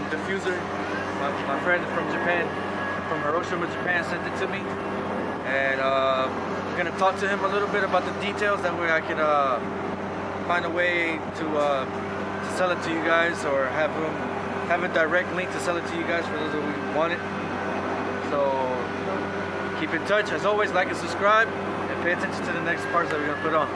diffuser. My friend from Japan, from Hiroshima, Japan, sent it to me, and I'm gonna talk to him a little bit about the details. That way I can find a way to sell it to you guys, or have a direct link to sell it to you guys for those who want it. So keep in touch. As always, like and subscribe, and pay attention to the next parts that we're gonna put on.